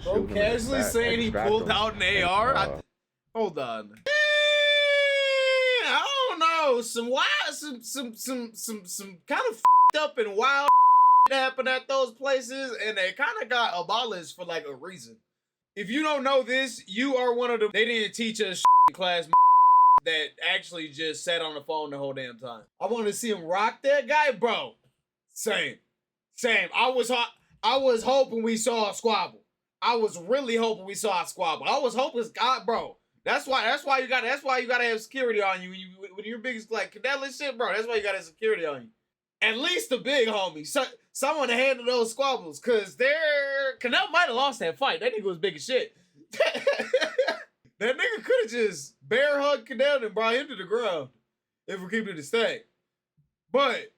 Bro, casually saying he pulled out an AR. Hold on. I don't know. Some wild, some kind of up and wild happened at those places, and they kind of got abolished for like a reason. If you don't know this, you are one of them. They didn't teach us in class that actually just sat on the phone the whole damn time. I want to see him rock that guy, bro. Same. I was hoping we saw a squabble. I was really hoping we saw a squabble. I was hoping, God, bro. That's why you gotta have security on you when you're biggest like cadet shit, bro. That's why you gotta have security on you. At least the big homie, someone to handle those squabbles, cause Canel might have lost that fight. That nigga was big as shit. That nigga could have just bear hugged Canel and brought him to the ground if we're keeping it a stack. But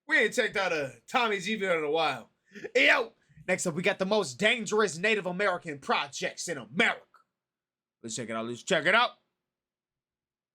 we ain't checked out a Tommy G video in a while. Hey, yo, next up we got the most dangerous Native American projects in America. Let's check it out.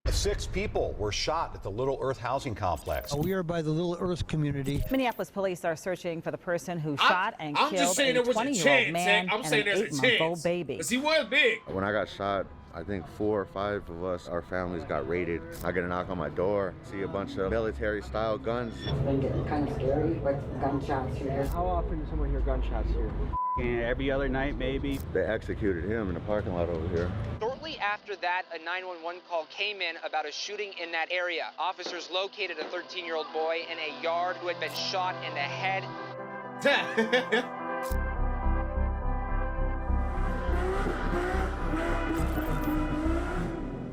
6 people were shot at the Little Earth housing complex. We are by the Little Earth community. Minneapolis police are searching for the person who shot and killed saying a there was 20-year-old man I'm and saying an there's a 8-month-old chance. baby. Because he was big. When I got shot, I think 4 or 5 of us, our families got raided. I get a knock on my door, see a bunch of military-style guns. It's been getting kind of scary with gunshots here. How often does someone hear gunshots here? And every other night, maybe. They executed him in the parking lot over here. Shortly after that, a 911 call came in about a shooting in that area. Officers located a 13-year-old boy in a yard who had been shot in the head.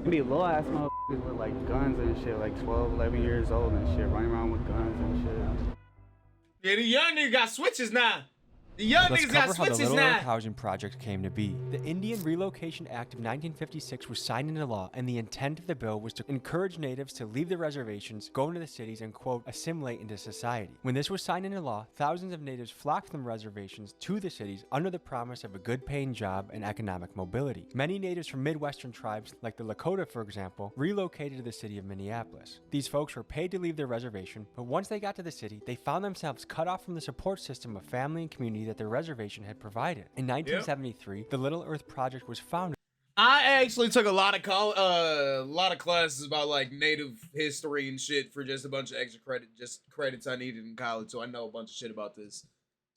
Be little ass motherfuckers with like guns and shit, like 12, 11 years old and shit, running around with guns and shit. Yeah, the young nigga got switches now. The young Let's niggas got cover how the switches Little Earth now. Housing Project came to be. The Indian Relocation Act of 1956 was signed into law, and the intent of the bill was to encourage natives to leave the reservations, go into the cities, and, quote, assimilate into society. When this was signed into law, thousands of natives flocked from reservations to the cities under the promise of a good-paying job and economic mobility. Many natives from Midwestern tribes, like the Lakota, for example, relocated to the city of Minneapolis. These folks were paid to leave their reservation, but once they got to the city, they found themselves cut off from the support system of family and community that their reservation had provided. In 1973, the Little Earth Project was founded. I actually took a lot of classes about like Native history and shit for just a bunch of extra credits I needed in college, so I know a bunch of shit about this.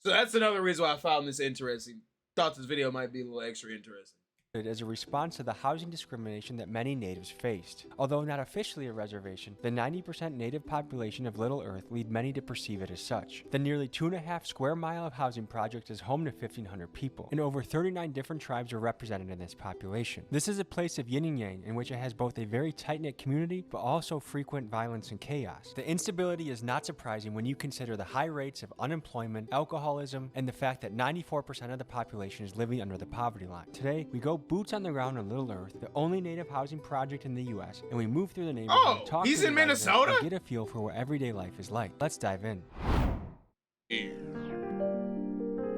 So that's another reason why I found this interesting. Thought this video might be a little extra interesting. As a response to the housing discrimination that many natives faced. Although not officially a reservation, the 90% native population of Little Earth lead many to perceive it as such. The nearly 2.5 square mile of housing project is home to 1,500 people, and over 39 different tribes are represented in this population. This is a place of yin and yang, in which it has both a very tight-knit community, but also frequent violence and chaos. The instability is not surprising when you consider the high rates of unemployment, alcoholism, and the fact that 94% of the population is living under the poverty line. Today, we go boots on the ground on Little Earth, the only native housing project in the U.S., and we move through the neighborhood and talk he's to in the residents Minnesota? and get a feel for what everyday life is like. Let's dive in.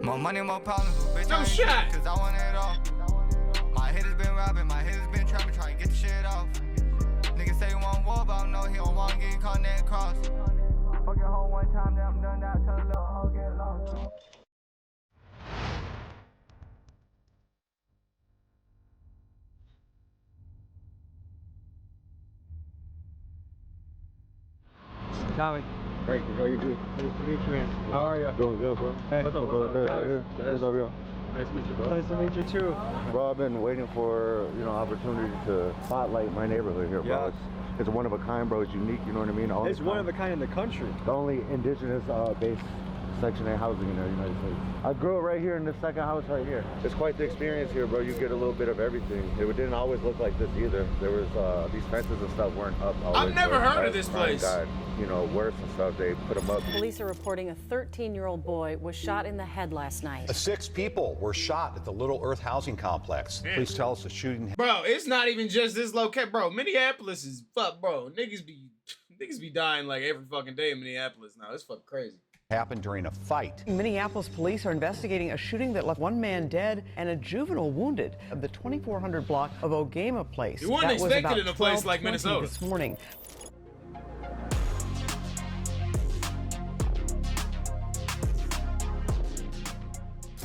More money, more problems, bitch, No shot. Cause I want it all. My head has been robbing, my head has been trapping, trying to get the shit off. Niggas say you want war, but I know he don't want to get caught in that cross. Fuck your hoe one time, then I'm done that, tell the little hoe get lost. Tommy. Great, how you doing? Nice to meet you, man. How are you? Doing good, bro. Hey. What's up, bro? What's up, yo? Nice to meet you, bro. Nice to meet you, too. Bro, I've been waiting for, opportunity to spotlight my neighborhood here, bro. Yeah. It's one of a kind, bro. It's unique, you know what I mean? It's one of a kind in the country. The only indigenous based Section 8 housing in the United States. I grew up right here in this second house right here. It's quite the experience here, bro. You get a little bit of everything. It didn't always look like this either. There was these fences and stuff weren't up always. I've never heard of this place. Got, worse and stuff. They put them up. Police are reporting a 13-year-old boy was shot in the head last night. 6 people were shot at the Little Earth housing complex. Police tell us the shooting. Bro, it's not even just this location, bro. Minneapolis is fuck, bro. Niggas be dying like every fucking day in Minneapolis now. It's fucking crazy. Happened during a fight. Minneapolis police are investigating a shooting that left 1 man dead and a juvenile wounded of the 2400 block of Ogama Place. You wouldn't expect it in a place like Minnesota. This morning.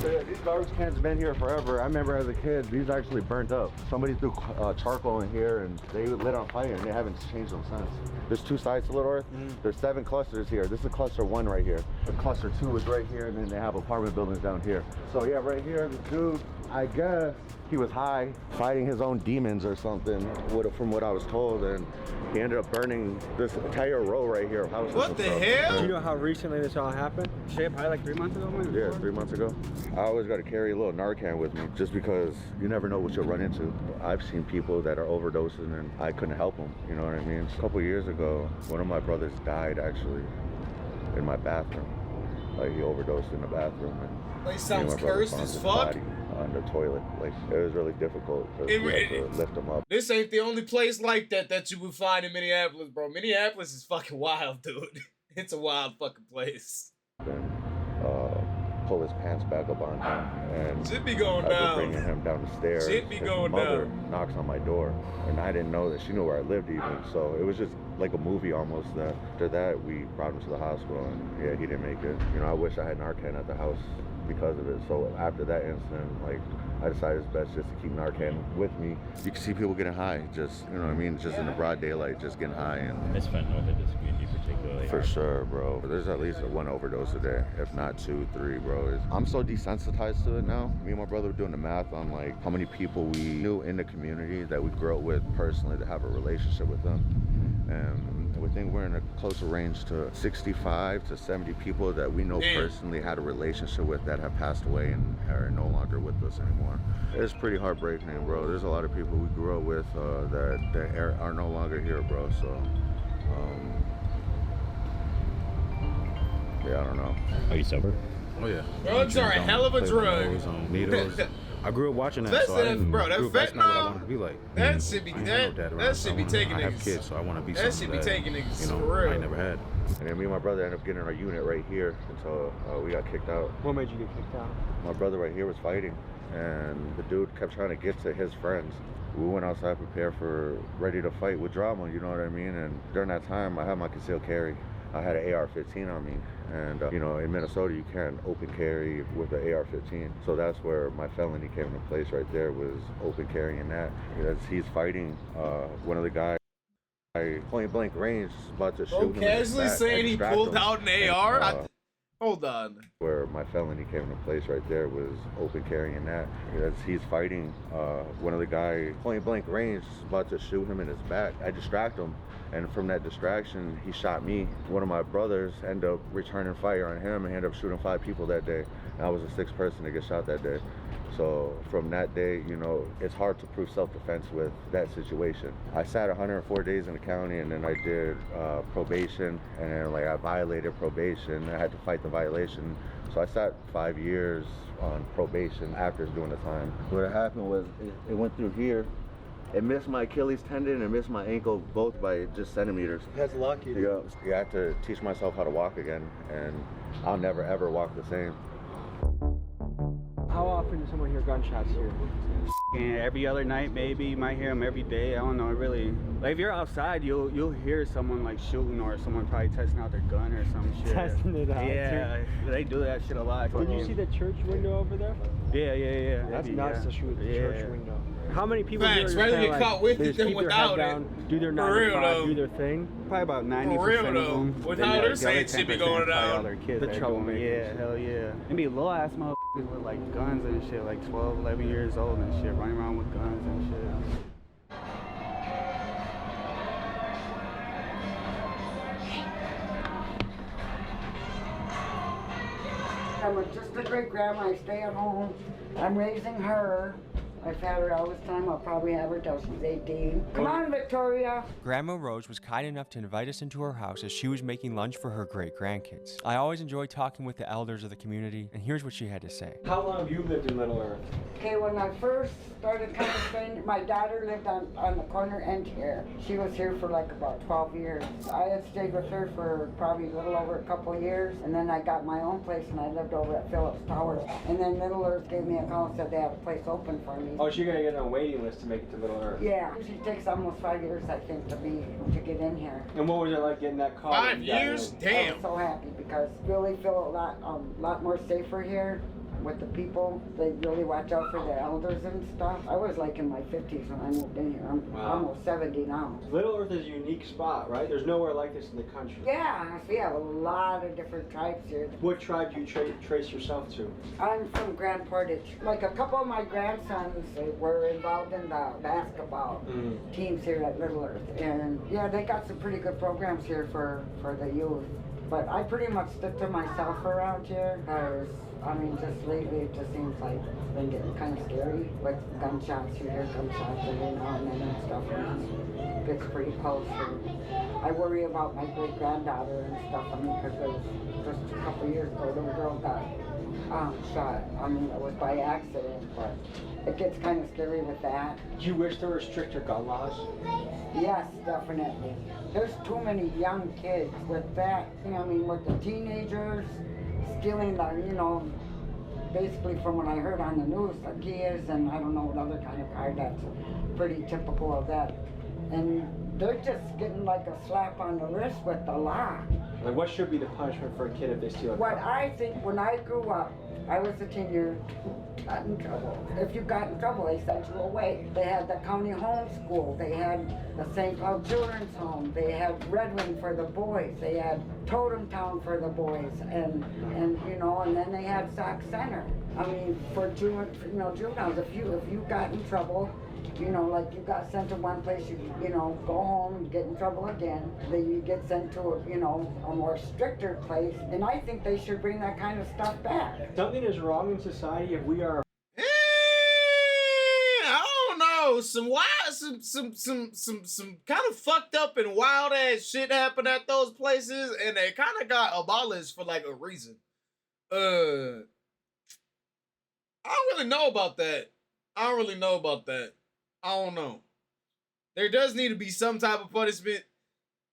Yeah, these garbage cans have been here forever. I remember as a kid, these actually burnt up. Somebody threw charcoal in here and they lit on fire and they haven't changed them since. There's 2 sides to Little Earth. There's 7 clusters here. This is cluster 1 right here. The cluster 2 is right here, and then they have apartment buildings down here. So yeah, right here, the dude, I guess he was high, fighting his own demons or something, from what I was told, and he ended up burning this entire row right here of houses. What the hell? Do you know how recently this all happened? Shit, probably like 3 months ago, man. Yeah, 3 months ago. I always got to carry a little Narcan with me just because you never know what you'll run into. I've seen people that are overdosing and I couldn't help them, you know what I mean? A couple years ago, one of my brothers died actually in my bathroom. Like he overdosed in the bathroom. And Like sounds cursed as fuck. On the toilet. Like it was really difficult to lift him up. This ain't the only place like that you would find in Minneapolis, bro. Minneapolis is fucking wild, dude. It's a wild fucking place. Then pull his pants back up on him and shit be going after down. bringing him down the stairs. Shit be his going mother down. knocks on my door and I didn't know that she knew where I lived even. So it was just like a movie almost. That after that we brought him to the hospital and yeah, he didn't make it. You know, I wish I had Narcan at the house because of it. So after that incident, like I decided it's best just to keep Narcan with me. You can see people getting high, just, you know what I mean, just in the broad daylight, just getting high. And it's fentanyl hit this community particularly for sure, bro. There's at least 1 overdose a day, if not 2, 3, bro. I'm so desensitized to it now. Me and my brother were doing the math on like how many people we knew in the community that we grew up with personally to have a relationship with them. And we think we're in a closer range to 65 to 70 people that we know personally had a relationship with that have passed away and are no longer with us anymore. It's pretty heartbreaking, bro. There's a lot of people we grew up with that are no longer here, bro. So, yeah, I don't know. Are you sober? Oh yeah. Drugs are a hell of a drug. Needles. I grew up watching that, so I didn't, bro, that that's not what I fentanyl, want to be like. that should be that should be taking I have niggas. kids, so I want to be That something should be taking niggas, you know, for real. I never had. And then me and my brother ended up getting our unit right here until we got kicked out. What made you get kicked out? My brother right here was fighting, and the dude kept trying to get to his friends. We went outside prepared ready to fight with drama, you know what I mean? And during that time, I had my concealed carry. I had an AR-15 on me, and you know, in Minnesota, you can't open carry with an AR-15. So that's where my felony came into place right there, was open carrying that. As he's fighting, one of the guys, point blank range, about to shoot him. Casually saying he pulled out an AR? Hold on. Where my felony came into place right there was open carrying that. As he's fighting, one of the guys, point blank range, about to shoot him in his back. I distract him, and from that distraction, he shot me. One of my brothers ended up returning fire on him and ended up shooting 5 people that day. And I was the 6th person to get shot that day. So from that day, you know, it's hard to prove self-defense with that situation. I sat 104 days in the county, and then I did probation, and then like I violated probation. I had to fight the violation. So I sat 5 years on probation after doing the time. What happened was it went through here. It missed my Achilles tendon and missed my ankle, both by just centimeters. That's lucky. Yeah, I had to teach myself how to walk again, and I'll never ever walk the same. How often does someone hear gunshots here? And every other night, maybe you might hear them every day. I don't know, really. Like if you're outside, you'll hear someone like shooting, or someone probably testing out their gun or some shit. Testing it out. Yeah, they do that shit a lot. Did you see the church window over there? Yeah. That's nuts to shoot the church window. How many people Thanks, here rather kinda get caught with it just than keep their without head it. down, do their For 9 to real, 5, though. do their thing? Probably about 90% For real, of though. them. With Then how the they're other saying shit be 10% going probably all down. their kids The that are troublemakers. doing it. Yeah, hell yeah. There be little ass motherfuckers with like guns and shit, like 12, 11 years old and shit, running around with guns and shit. I'm just a great grandma. I stay at home. I'm raising her. I've had her all this time. I'll probably have her till she's 18. Come on, Victoria. Grandma Rose was kind enough to invite us into her house as she was making lunch for her great-grandkids. I always enjoy talking with the elders of the community, and here's what she had to say. How long have you lived in Little Earth? Okay, when I first started kind of staying, my daughter lived on the corner end here. She was here for like about 12 years. I had stayed with her for probably a little over a couple of years, and then I got my own place and I lived over at Phillips Towers. And then Little Earth gave me a call and said they have a place open for me. Oh, so you're gonna get on a waiting list to make it to Little Earth? Yeah, it usually takes almost 5 years, I think, to get in here. And what was it like getting that call? 5 years? I Damn. was so happy because really feel a lot more safer here. with the people. They really watch out for the elders and stuff. I was like in my 50s when I moved in here. I'm almost 70 now. Little Earth is a unique spot, right? There's nowhere like this in the country. Yeah, we have a lot of different tribes here. What tribe do you trace yourself to? I'm from Grand Portage. Like a couple of my grandsons were involved in the basketball teams here at Little Earth. And yeah, they got some pretty good programs here for the youth. But I pretty much stick to myself around here because, I mean, just lately it just seems like it's been getting kind of scary with gunshots. You hear gunshots every now and then and stuff, and it gets pretty close. And I worry about my great-granddaughter and stuff. I mean, because just a couple years ago, the little girl got shot. I mean, it was by accident, but it gets kind of scary with that. Do you wish there were stricter gun laws? Yes, definitely. There's too many young kids with that, you know, I mean, with the teenagers stealing the, you know, basically from what I heard on the news, the Kias and I don't know what other kind of car, that's pretty typical of that. And they're just getting like a slap on the wrist with the law. Like, what should be the punishment for a kid if they steal a car? What I think, when I grew up, I was a teenager, got in trouble. If you got in trouble, they sent you away. They had the county home school. They had the St. Cloud Children's Home. They had Red Wing for the boys. They had Totem Town for the boys. And you know, and then they had Sac Center. I mean, for juveniles, if you got in trouble, you know, like you got sent to one place, you know, go home, get in trouble again. Then you get sent to a, you know, a more stricter place. And I think they should bring that kind of stuff back. Something is wrong in society if we are. I don't know. Some kind of fucked up and wild ass shit happened at those places, and they kind of got abolished for like a reason. I don't really know about that. I don't know. There does need to be some type of punishment,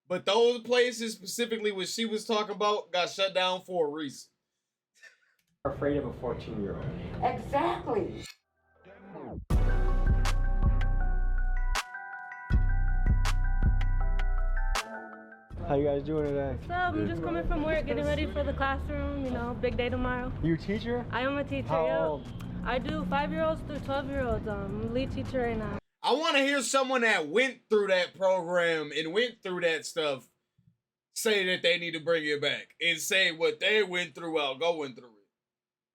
but those places specifically what she was talking about got shut down for a reason. Afraid of a 14-year-old. Exactly. How you guys doing today? So I'm just coming from work, getting ready for the classroom, you know, big day tomorrow. You a teacher? I am a teacher, How old? I do 5-year-olds through 12-year-olds. I'm a lead teacher right now. I want to hear someone that went through that program and went through that stuff say that they need to bring it back and say what they went through while going through it.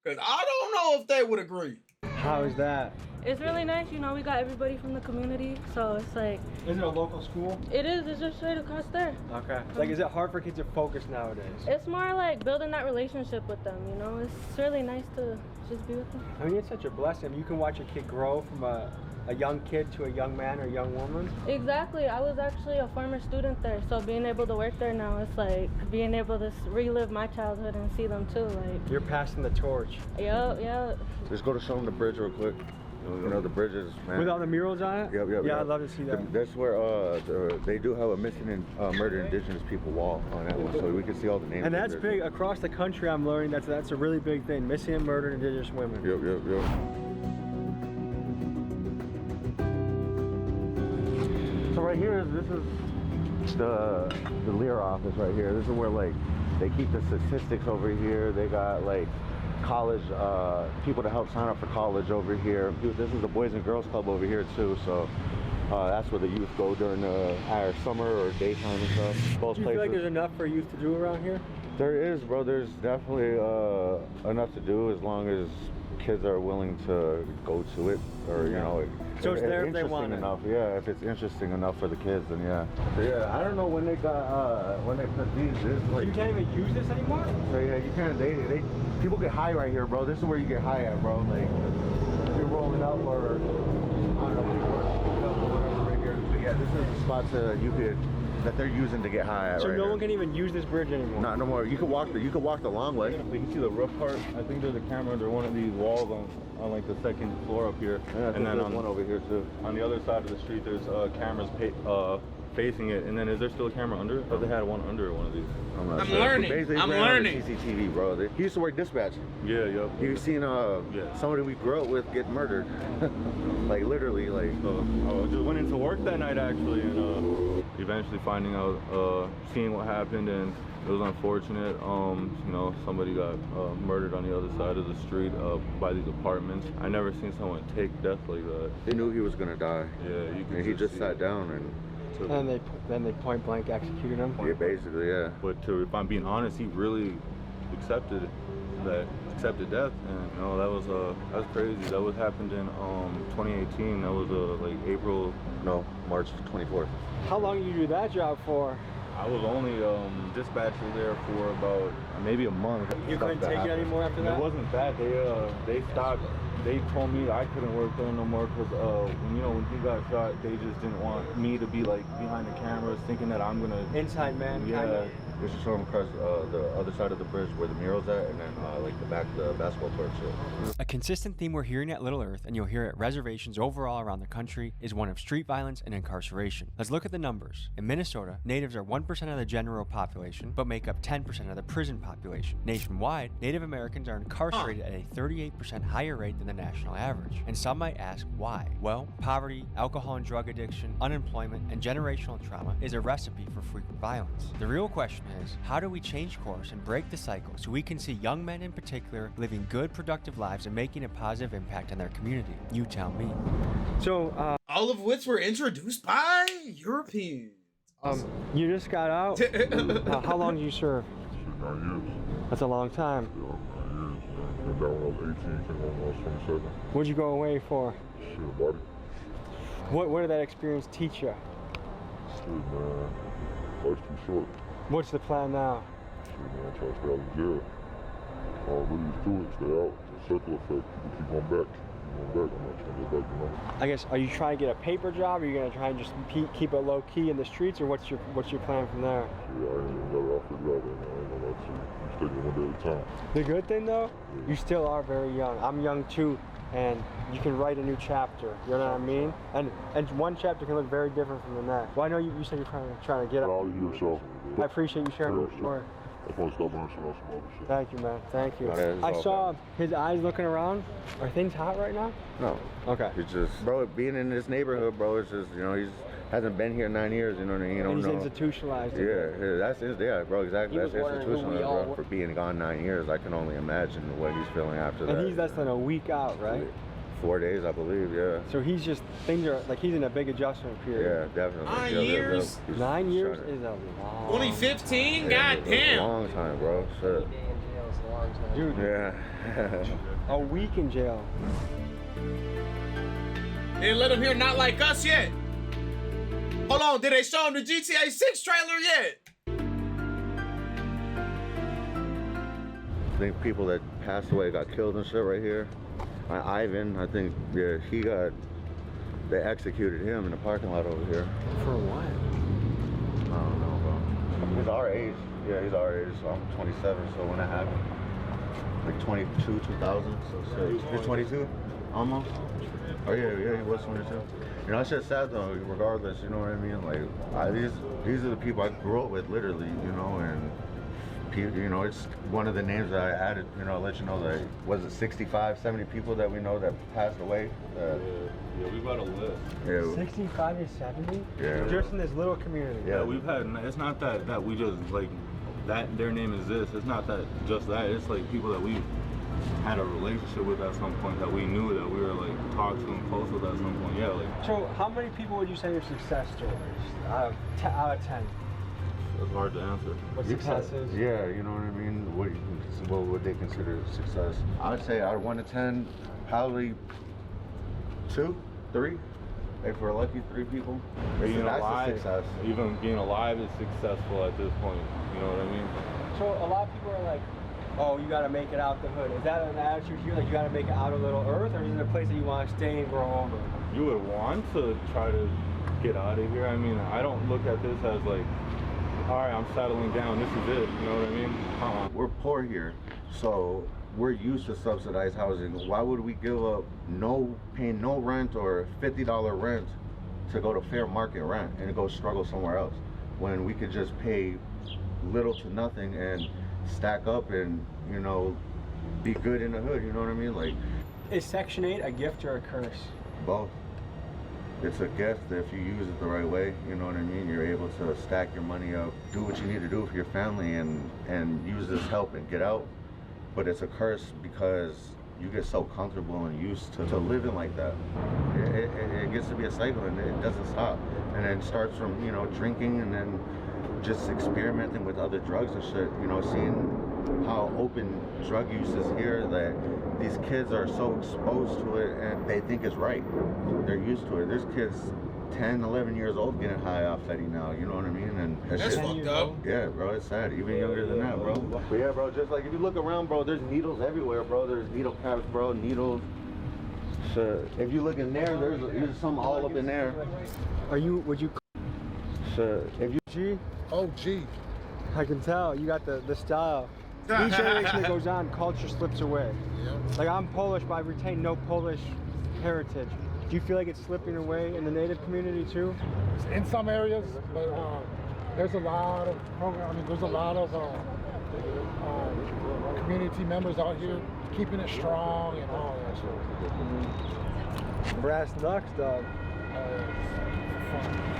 Because I don't know if they would agree. How is that? It's really nice, you know, we got everybody from the community, so it's like... Is it a local school? It is, it's just right across there. Okay. Like, is it hard for kids to focus nowadays? It's more like building that relationship with them, you know? It's really nice to just be with them. I mean, it's such a blessing. You can watch a kid grow from a young kid to a young man or a young woman. Exactly. I was actually a former student there, so being able to work there now, it's like being able to relive my childhood and see them too. Like, you're passing the torch. Yep. Just go to show them the bridge real quick. You know, the bridges, man. With all the murals on it? Yep. Yeah, I'd love to see that. That's where they do have a missing and murdered indigenous people wall on that one, so we can see all the names. And that's big. Across the country, I'm learning that's a really big thing. Missing and murdered indigenous women. Yep. So right here, this is the Lear office right here. This is where, like, they keep the statistics over here. They got, like, college people to help sign up for college over here. This is the Boys and Girls Club over here too, so that's where the youth go during either summer or daytime and stuff. Both do you places. feel like there's enough for youth to do around here? There is, bro. There's definitely enough to do as long as kids are willing to go to it, or you know. So it's there if they want it. Enough, yeah. If it's interesting enough for the kids, then yeah. So yeah, I don't know when they got when they put these. This like you can't even use this anymore. So yeah, you can't. They people get high right here, bro. This is where you get high at, bro. Like you're rolling up or I don't know whatever right here. But yeah, this is the spots that they're using to get high at. So right no here. one can even use this bridge anymore. Not no more. You could walk the long way. We can see the roof part. I think there's a camera under one of these walls on like the second floor up here. And then on one over here too. On the other side of the street, there's cameras facing it, and then is there still a camera under it? Oh, they had one under one of these. I'm not I'm sure. learning. Basically, I'm ran on the learning. CCTV, bro. He used to work dispatch. Yeah, yep. You've seen somebody we grew up with get murdered. Like literally, like. I just went into work that night actually, and eventually finding out, seeing what happened, and it was unfortunate. You know, somebody got murdered on the other side of the street by these apartments. I never seen someone take death like that. They knew he was gonna die. Yeah, you could and he just sat down and. Then they point blank executed him. Yeah, basically, yeah. But if I'm being honest, he really accepted death, and you know that was crazy. That was happened in 2018. That was like March 24th. How long did you do that job for? I was only dispatcher there for about maybe a month. You couldn't take it anymore after that? It wasn't that. They stopped. They told me I couldn't work there no more because when he got shot, they just didn't want me to be like behind the cameras, thinking that I'm gonna inside man. Yeah. We should show him across the other side of the bridge where the mural's at, and then like the basketball court shit. A consistent theme we're hearing at Little Earth, and you'll hear at reservations overall around the country, is one of street violence and incarceration. Let's look at the numbers. In Minnesota, natives are 1% of the general population, but make up 10% of the prison population. Nationwide, Native Americans are incarcerated at a 38% higher rate than the national average. And some might ask why? Well, poverty, alcohol and drug addiction, unemployment, and generational trauma is a recipe for frequent violence. The real question is, how do we change course and break the cycle so we can see young men in particular living good, productive lives and making a positive impact on their community? You tell me. So, all of which were introduced by Europeans. You just got out. How long did you serve? 9 years. That's a long time. Yeah, 9 years. Went down when I was 18, came home when I was 27. What'd you go away for? Shit, buddy. What did that experience teach you? Shit, man. Life's too short. What's the plan now? Shit, man. Try to stay out of jail. Really do it. Stay out. It's a circle effect. People keep going back. I'm not trying to go back, you know. I guess, are you trying to get a paper job? Or are you going to try and just keep it low key in the streets, or what's your plan from there? Yeah, I ain't even got it all figured out right now. I ain't gonna lie to you. I'm taking it one day at a time. The good thing though, you still are very young. I'm young too, and you can write a new chapter. You know what I mean? And one chapter can look very different from the next. Well, I know you said you're trying to get out of here, so. I appreciate you sharing your story. I want to stop learning some other shit. Thank you, man. Thank you. No, I saw his eyes looking around. Are things hot right now? No. Okay. It's just, bro, being in this neighborhood, bro, it's just, you know, he's hasn't been here 9 years, you know what I mean? You don't and he's know. institutionalized. Yeah, bro, exactly. That's institutionalized, bro. For being gone 9 years, I can only imagine what he's feeling after that. And he's less than a week out, right? 4 days, I believe, yeah. So he's just, things are, like he's in a big adjustment period. Yeah, definitely. 9 years? 9 years is a long 2015? Yeah, God damn. a long time, bro. Shit. Dude. Yeah. A week in jail. They didn't let him hear Not Like Us yet. Hold on, did they show him the GTA 6 trailer yet? I think people that passed away got killed and shit right here. Ivan, I think, yeah, they executed him in the parking lot over here. For what? I don't know, bro. He's our age. Yeah, he's our age, so I'm 27, so when that happened, like 22, 2000, so he's 22, almost? Oh yeah, he was 22. You know, that shit's sad though, regardless, you know what I mean? Like, these are the people I grew up with, literally, you know, and you know, it's one of the names that I added, you know, let you know that, was it 65, 70 people that we know that passed away? Yeah, we've got a list. Yeah. 65 to 70? Yeah. Just in this little community. Yeah, we've had, it's not that we just, like, that their name is this. It's not that, just that. It's like people that we had a relationship with at some point, that we knew that we were, like, talked to and close with at some point. Yeah, like. So how many people would you say are success stories out of 10? It's hard to answer. What success is? Yeah, you know what I mean? What would they consider success? I would say out of 1 to 10, probably 2, 3. If we're lucky, 3 people. Being That's alive, a success. even being alive is successful at this point. You know what I mean? So a lot of people are like, oh, you got to make it out the hood. Is that an attitude here, like you got to make it out of Little Earth, or is it a place that you want to stay and grow over? You would want to try to get out of here. I mean, I don't look at this as like, all right, I'm settling down, this is it, you know what I mean? We're poor here, so we're used to subsidized housing. Why would we give up paying no rent or $50 rent to go to fair market rent and go struggle somewhere else when we could just pay little to nothing and stack up and, you know, be good in the hood, you know what I mean? Like, is Section 8 a gift or a curse? both. It's a gift if you use it the right way, you know what I mean? You're able to stack your money up, do what you need to do for your family and use this help and get out. But it's a curse because you get so comfortable and used to living like that. It gets to be a cycle and it doesn't stop. And then it starts from, you know, drinking and then just experimenting with other drugs and shit, you know, seeing how open drug use is here, that these kids are so exposed to it and they think it's right. They're used to it. There's kids 10, 11 years old getting high off Fetty now, you know what I mean? And that's fucked up. Yeah, bro, it's sad. Even younger than that, bro. But yeah, bro, just like if you look around, bro, there's needles everywhere, bro. There's needle caps, bro, needles. So if you look in there, there's some all up in there. Would you? So if you G? Oh, G. I can tell. You got the style. Each generation that goes on, culture slips away. Yep. Like, I'm Polish, but I retain no Polish heritage. Do you feel like it's slipping away in the Native community too? In some areas, but there's a lot of there's a lot of community members out here keeping it strong and all that shit. Brass knucks, dog.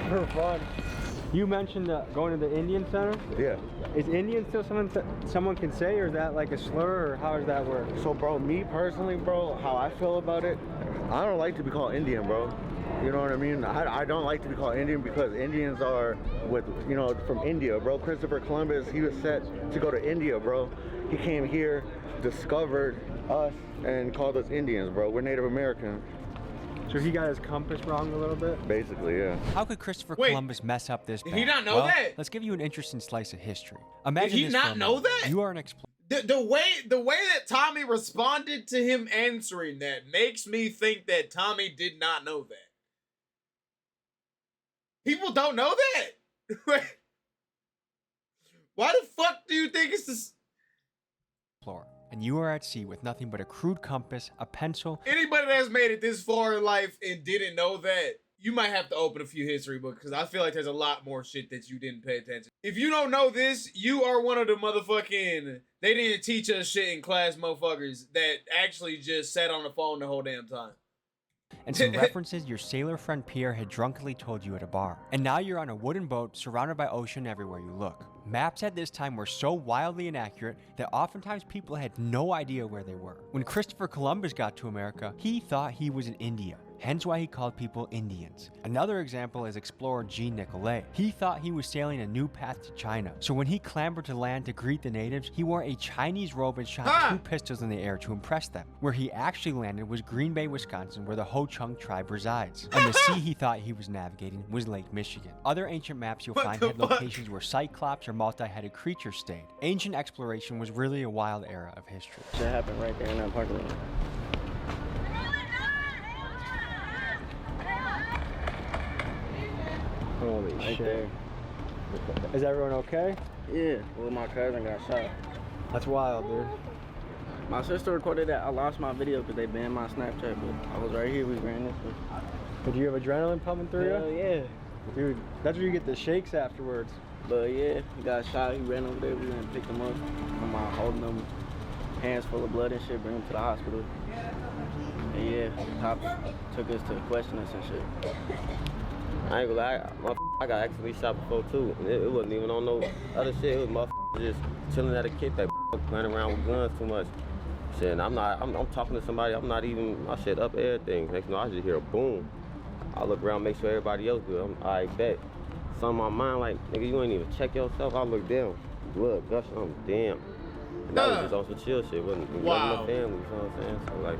For fun. You mentioned going to the Indian Center? Yeah. Is Indian still something someone can say, or is that like a slur, or how does that work? So, bro, me personally, bro, how I feel about it, I don't like to be called Indian, bro. You know what I mean? I don't like to be called Indian because Indians are from India, bro. Christopher Columbus, he was set to go to India, bro. He came here, discovered us, and called us Indians, bro. We're Native American. So he got his compass wrong a little bit? Basically, yeah. How could Christopher Columbus mess up this bad? Did he not know well, that? Let's give you an interesting slice of history. Imagine Did he this not know that? You are an explorer. The way that Tommy responded to him answering that makes me think that Tommy did not know that. People don't know that. Why the fuck do you think it's this? And you are at sea with nothing but a crude compass, a pencil. Anybody that's made it this far in life and didn't know that, you might have to open a few history books because I feel like there's a lot more shit that you didn't pay attention. If you don't know this, you are one of the motherfucking, they didn't teach us shit in class motherfuckers that actually just sat on the phone the whole damn time. And some references your sailor friend Pierre had drunkenly told you at a bar. And now you're on a wooden boat surrounded by ocean everywhere you look. Maps at this time were so wildly inaccurate that oftentimes people had no idea where they were. When Christopher Columbus got to America, he thought he was in India. Hence why he called people Indians. Another example is explorer Jean Nicolet. He thought he was sailing a new path to China. So when he clambered to land to greet the natives, he wore a Chinese robe and shot 2 pistols in the air to impress them. Where he actually landed was Green Bay, Wisconsin, where the Ho-Chunk tribe resides. And the sea he thought he was navigating was Lake Michigan. Other ancient maps you'll find had locations where cyclops or multi-headed creatures stayed. Ancient exploration was really a wild era of history. That happened right there in that parking lot. Holy right shit. There. Is everyone okay? Yeah, well, my cousin got shot. That's wild, dude. My sister recorded that. I lost my video because they banned my Snapchat, but I was right here. We ran this way. Did you have adrenaline pumping through you? Hell yeah. Dude, that's where you get the shakes afterwards. But yeah, he got shot. He ran over there. We went and picked him up. I'm holding him, hands full of blood and shit, bring him to the hospital. And yeah, the cops took us to question us and shit. I ain't gonna lie, I got actually shot before too. It wasn't even on no other shit. It was just chilling at a kickback, running around with guns too much. Shit, and I'm talking to somebody, I'm not even, my shit up everything. Next thing I just hear a boom. I look around, make sure everybody else good. I bet. Something on my mind like, nigga, you ain't even check yourself. I look down, blood gushing, I'm damn. And that was just on some chill shit. Wasn't my family, you know what I'm saying? So like,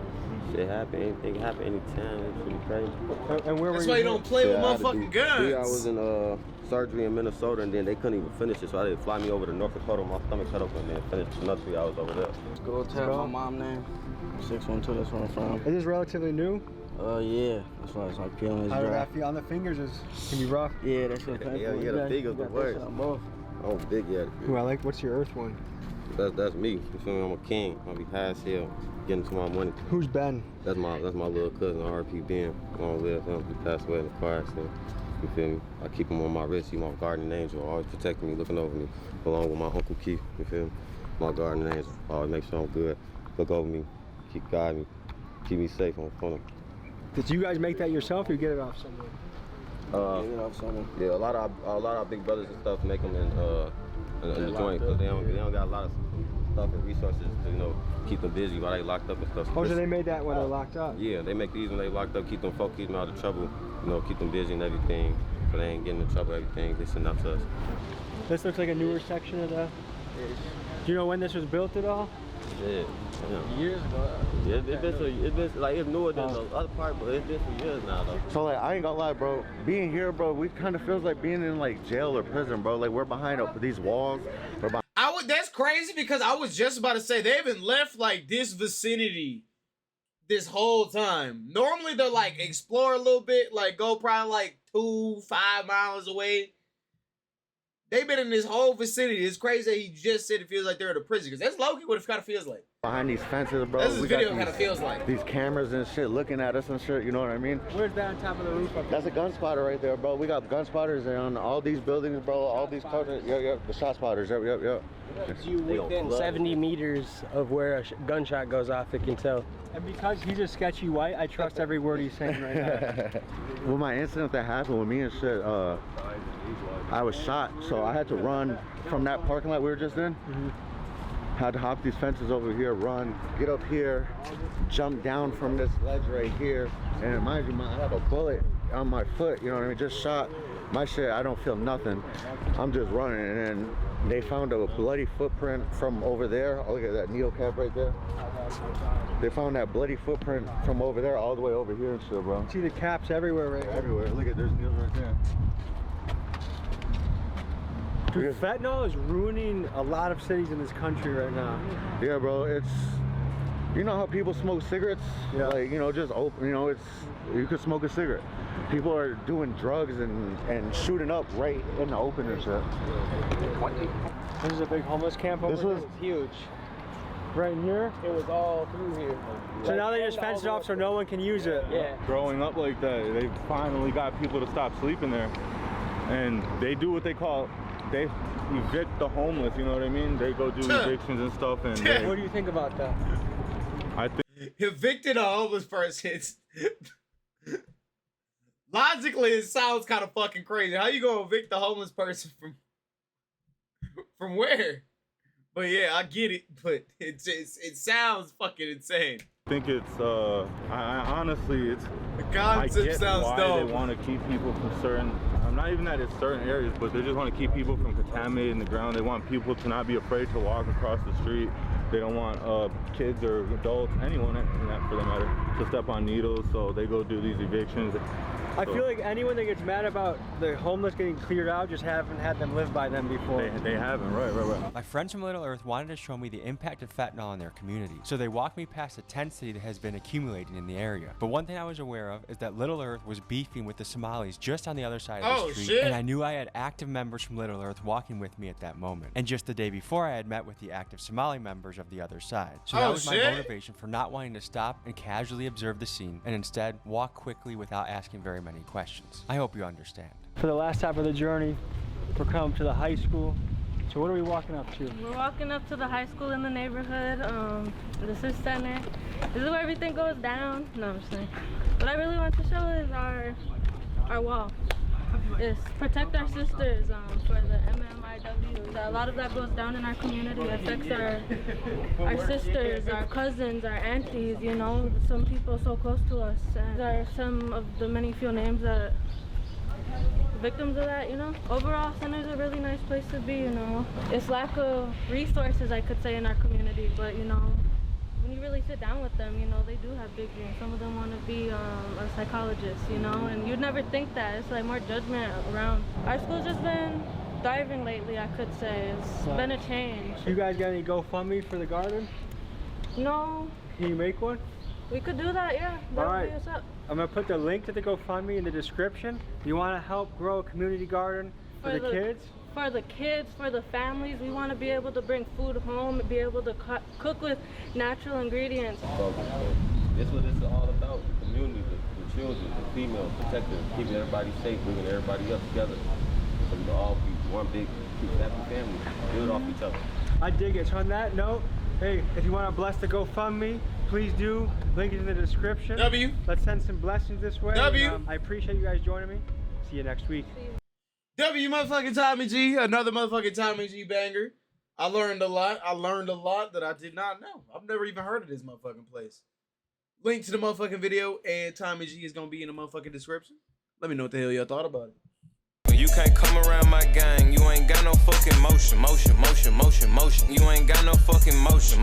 shit happen, anything happen anytime, it's pretty crazy. And where That's why you don't play with motherfucking guns. 3 hours in surgery in Minnesota, and then they couldn't even finish it, so I had to fly me over to North Dakota, my stomach cut open, and then finish another 3 hours over there. Go tap my mom's name. 612, that's where I'm from. Is this relatively new? Yeah, that's why it's like peeling his How did dry. that feel on the fingers? Can be rough. Yeah, that shit painful. Yeah, the fingers the worst. Oh, big, yeah. Ooh, what's your earth one? That's me. You feel me? I'm a king. I'll be high as hell, getting to my money. Who's Ben? That's my little cousin, RP Ben. Long live him. He passed away in the car accident. You feel me? I keep him on my wrist. He's my guardian angel, always protecting me, looking over me, along with my Uncle Keith. You feel me? My guardian angel. Always make sure I'm good. Look over me, keep guiding me, keep me safe on front of him. Did you guys make that yourself or you get it off someone? Get it off someone. Yeah, a lot of our big brothers and stuff make them in the joint because they don't got a lot of stuff and resources to keep them busy while they locked up and stuff. Oh, so they made that when they're locked up? Yeah, they make these when they locked up, keep them folk, keep them out of trouble, keep them busy and everything, so they ain't getting in trouble. Everything they send up to us. This looks like a newer section of the. Do you know when this was built at all? Yeah. Years ago. Yeah, it's newer than the other part, but it's been for years now though. So like, I ain't gonna lie, bro. Being here, bro, we kind of feels like being in like jail or prison, bro. Like we're behind these walls. That's crazy because I was just about to say they haven't left like this vicinity this whole time. Normally they're like explore a little bit, like go probably like 2-5 miles away. They've been in this whole vicinity. It's crazy that he just said it feels like they're in a prison because that's low-key what it kind of feels like. Behind these fences, bro. That's what this video kind of feels like. These cameras and shit looking at us and shit, you know what I mean? Where's that on top of the roof? That's a gun spotter right there, bro. We got gun spotters on all these buildings, bro. All these cars. Yep, the shot spotters. Yep. You within 70 meters of where a gunshot goes off, it can tell. And because he's a sketchy white, I trust every word he's saying right now. Well, my incident that happened with me and shit, I was shot, so I had to run from that parking lot we were just in. Had to hop these fences over here, run, get up here, jump down from this ledge right here. And mind you, I have a bullet on my foot, you know what I mean? Just shot. My shit, I don't feel nothing. I'm just running, and then they found a bloody footprint from over there. Oh, look at that neo cap right there. They found that bloody footprint from over there all the way over here and shit, bro. See the caps everywhere, right? Everywhere. Look at, there's needles right there. Dude, fentanyl is ruining a lot of cities in this country right now. Yeah, bro, it's, you know how people smoke cigarettes? Yeah. Like, just open, you could smoke a cigarette. People are doing drugs and shooting up right in the open and shit. This is a big homeless camp over here? This was huge. Right in here? It was all through here. So now they just fenced it off so no one can use it? Yeah. Growing up like that, they finally got people to stop sleeping there. And they do what they call, they evict the homeless, you know what I mean? They go do evictions and stuff. And what do you think about that? I think evicted a homeless person. Logically, it sounds kind of fucking crazy. How you gonna evict a homeless person from where? But yeah, I get it. But it sounds fucking insane. I think it's I honestly, it's the concept sounds why dope. They want to keep people from certain. Not even that it's certain areas, but they just want to keep people from contaminating the ground. They want people to not be afraid to walk across the street. They don't want kids or adults, anyone for that matter, to step on needles. So they go do these evictions. I feel like anyone that gets mad about the homeless getting cleared out just haven't had them live by them before. They haven't, right. My friends from Little Earth wanted to show me the impact of fentanyl in their community, so they walked me past the tent city that has been accumulating in the area. But one thing I was aware of is that Little Earth was beefing with the Somalis just on the other side of the street, shit. And I knew I had active members from Little Earth walking with me at that moment. And just the day before, I had met with the active Somali members of the other side. So that was my motivation for not wanting to stop and casually observe the scene, and instead walk quickly without asking very many questions. I hope you understand. For the last half of the journey, we're coming to the high school. So what are we walking up to? We're walking up to the high school in the neighborhood, the SIS Center. This is where everything goes down. No, I'm just saying. What I really want to show is our wall. It's protect our sisters for the MMIW. A lot of that goes down in our community. It affects our sisters, our cousins, our aunties, some people so close to us. And these are some of the many few names that victims of that, Overall, Center's a really nice place to be, It's lack of resources, I could say, in our community, but, when you really sit down with them, they do have big dreams. Some of them want to be a psychologist, and you'd never think that. It's like more judgment around. Our school's just been thriving lately, I could say. It's been a change. You guys got any GoFundMe for the garden? No. Can you make one? We could do that, yeah. That would be what's up. I'm going to put the link to the GoFundMe in the description. You want to help grow a community garden for the kids? for the kids, for the families. We want to be able to bring food home and be able to cook with natural ingredients. That's what it's all about. The community, the children, the females, protecting, keeping everybody safe, bringing everybody up together. So we can all be one big happy family, build off each other. I dig it. So on that note, hey, if you want to bless the GoFundMe, please do. Link is in the description. W. Let's send some blessings this way. W. And, I appreciate you guys joining me. See you next week. W motherfucking Tommy G. Another motherfucking Tommy G banger. I learned a lot. I learned a lot that I did not know. I've never even heard of this motherfucking place. Link to the motherfucking video and Tommy G is going to be in the motherfucking description. Let me know what the hell y'all thought about it. You can't come around my gang. You ain't got no fucking motion. You ain't got no fucking motion.